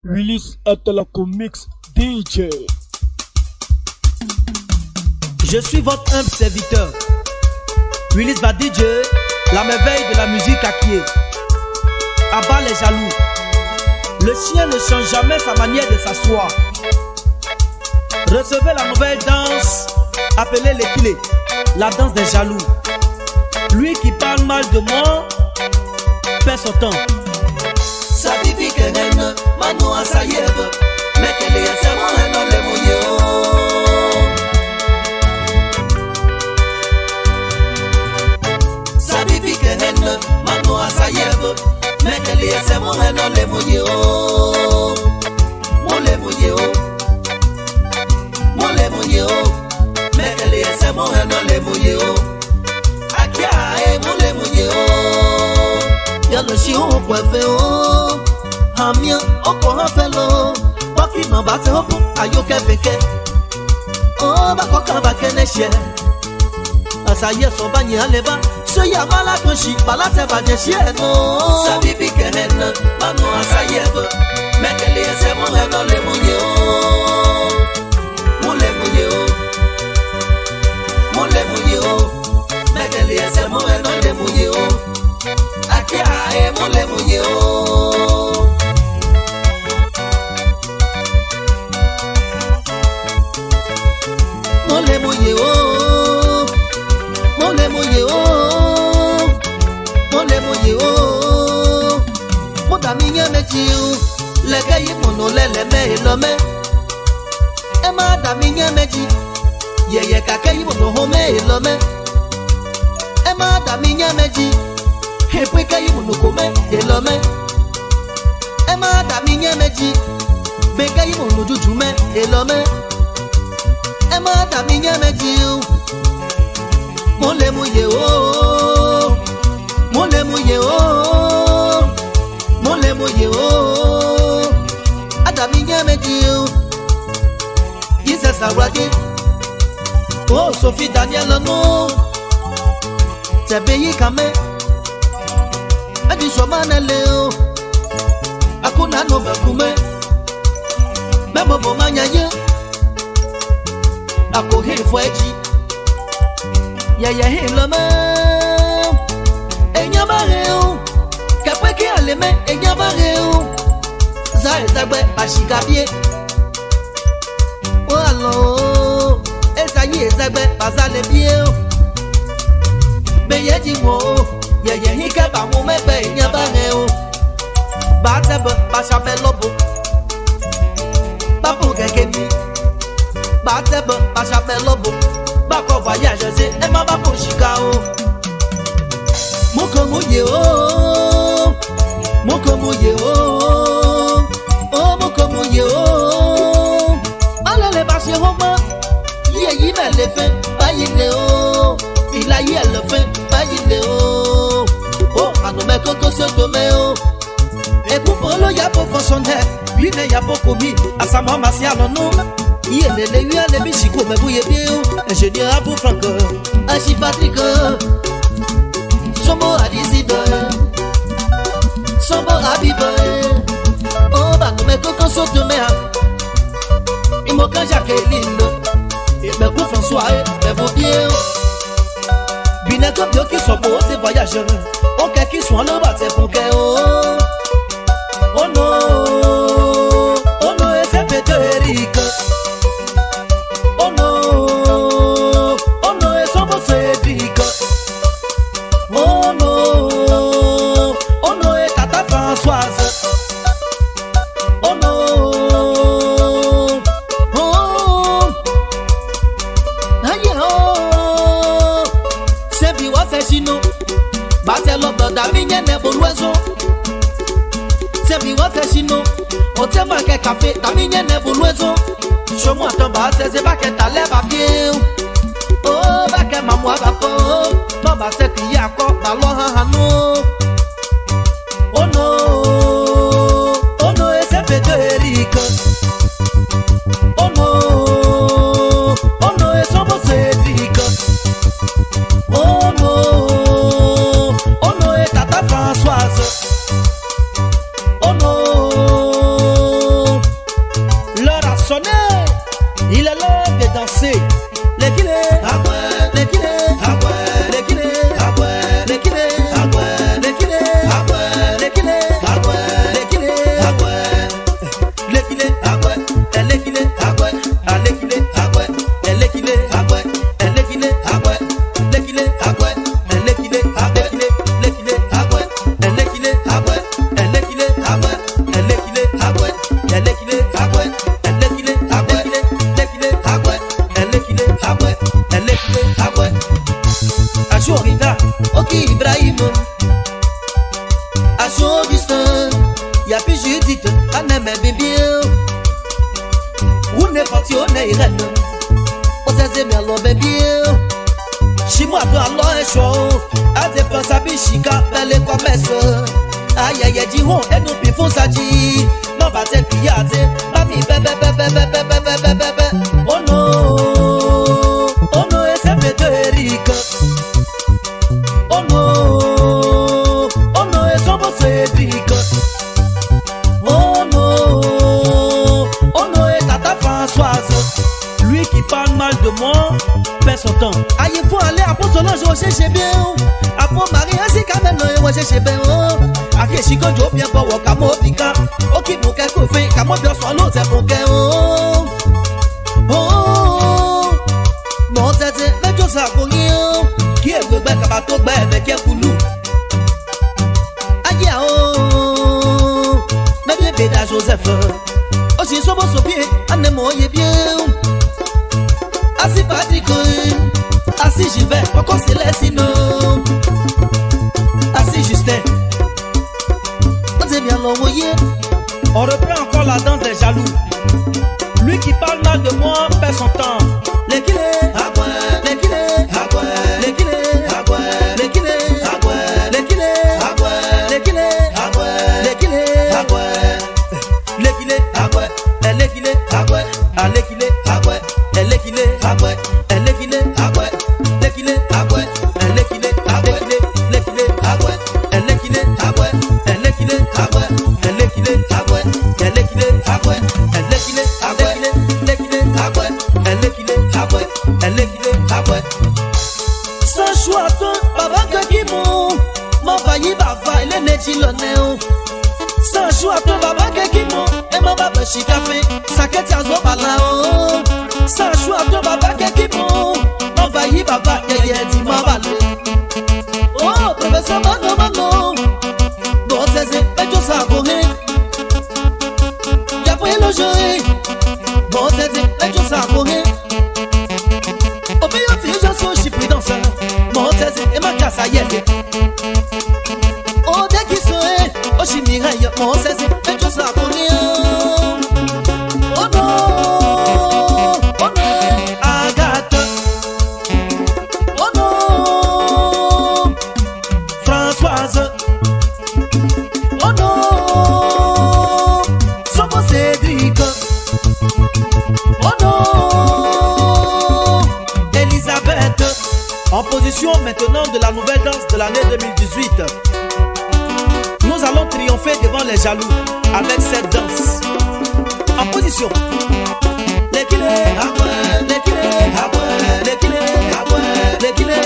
Willis Atalacomics DJ. Je suis votre humble serviteur. Willis va DJ, la merveille de la musique à Kié. Abat les jaloux. Le chien ne change jamais sa manière de s'asseoir. Recevez la nouvelle danse appelée l'équilé, la danse des jaloux. Lui qui parle mal de moi perd son temps. Sabibi kehene manu asayebe mekele yasemo heno le moyo. Sabibi kehene manu asayebe mekele yasemo heno le moyo. Mole moyo, mole moyo, mekele yasemo heno le moyo. Akia e mole moyo. Yalo shi o kwefe o hamia oko hafelo baki no bate hopo ayoke beke o bako kan bakeneshe asaye so banye aleba so ya mala koshi balate bajeshi eno sabibi kehena manu asaye bo mekele ese mo heno le moye o mole moye o mole moye o mekele ese mo heno le moye o akia e mole moye o mole moye o mole moye o mole moye o moda mi nye meji o lege yi mono lele me elome e ma da mi nye meji yeye kake yi mono ho me elome e ma da mi nye meji epe ke yi mono ko me elome e ma da mi nye meji be ke yi mono juju me elome Emma da minha mediu Mole muye o Mole muye o Mole muye o Ada minha mediu Isa Sawadi Oh Sophie Daniel no Tebeyi kame Adi shomana leo Akuna no bakume Memo bomanya ye Ako hin fweji Yeye hin lome Enya bareu Kapweke aleme Enya bareu Zae zagbe Ashikabie Walo Ezayi ezagbe Bazale bie Beye di mo Yeye hin keba mo mebe Enya bareu Batebe Bashabe lobo Babu gekemi Batebe, Bachabe lobo Bako voyage ze, ema bako shika o Moko mouye o Moko mouye o Oh moko mouye o Alele bache homa Ye yi me le fin, bayi le o Ila yi le fin, bayi le o Oh, ano me koko se tome o E poupolo ya po fonchonne Bine ya po komi Asama masialo no Yelele yale bichiko me bouye bien ingénieur Abou Franck Achi Patrick Sombo Adizide Sombo Abibe Oh ba no me koko soto me Imo kan Jacqueline Et me pour François me vaut bien Bine comme yo qui sont beaux ces voyageurs Ok qui sont le bâtiment pour que Oh non Oh non et c'est peut-être Eric Café, ta migne ne boulouezo. Je moi ton bas, c'est pas que t'as l'air à bien. Oh, bah que maman va pas. Baba c'est qu'il y a encore dans l'eau. Oh non, et c'est fait de Eric. Oh non, et son beau c'est Eric. Oh non, et tata Françoise. Oh non. danser. Les kilés, les kilés, les kilés, les kilés, les kilés, les kilés, les kilés, les kilés, les kilés, les kilés, les kilés, Ibrahim, Acho Augustin, y'a plus Judith, Anne bébé. Où n'est pas on est Irène, on s'est mis à l'eau bébé. Chez moi, toi, l'eau est chaud, à des penses à Bichika, belle et commerce. Aïe aïe aïe, on est nous plus faux, ça dit. Non, pas cette piade, mami, bébé, bébé, bébé, bébé, bébé. Oh non, et c'est mes deux Eric. Oh non, et son beau Cédric. Oh non, et tata Françoise. Lui qui parle mal de moi, perd son temps. Aïe, il faut aller à Pont-Solange, on cherche bien. À Pont-Marie, ainsi qu'à même, on cherche bien. A qui chico, jo bien, bon, kamo, pika. Ok, mon kè koufé, kamo, bien, soit l'autre, c'est mon kè. Oh, mon tête, mais tu sais, pour rien. Qui est le bec à bateau, mais qui est coulou. Aïe, oh, mais bien, béda Joseph. Aussi, son beau pied, un aimant, il est bien. Assis Patrick, assis Gilbert, encore Célestino, assis Justin. On s'est bien l'envoyé. On reprend encore la danse des jaloux. Lui qui parle mal de moi perd son temps. Les kilés, les kilés, les kilés, les kilés, les kilés, les kilés, les kilés, les kilés, les kilés, les kilés, les kilés, sans choix, papa que mon bailli bava, il est né chilonné. Sans choix, papa que mon et mon baba chicafé, ça que t'as zo balao. Sans choix, papa que mon bailli bava, y'a dit ma balé. Oh, professeur Mano, bon, c'est pas tout ça pour rien. Y'a pas le jeu, bon, c'est pas tout ça pour rien. Au pays où je suis pris dans ça, mon tête et ma casse à yélier. Oh, dès qu'ils sont, oh, je m'y raille, mon tête et pas tout ça pour rien. Oh non, Agathe. Oh non, Françoise. Oh non, son beau Cédric. Oh non, Elisabeth. En position maintenant de la nouvelle danse de l'année 2018. Nous allons triompher devant les jaloux avec cette danse. En position. Les kilés, les kilés, les kilés, les kilés,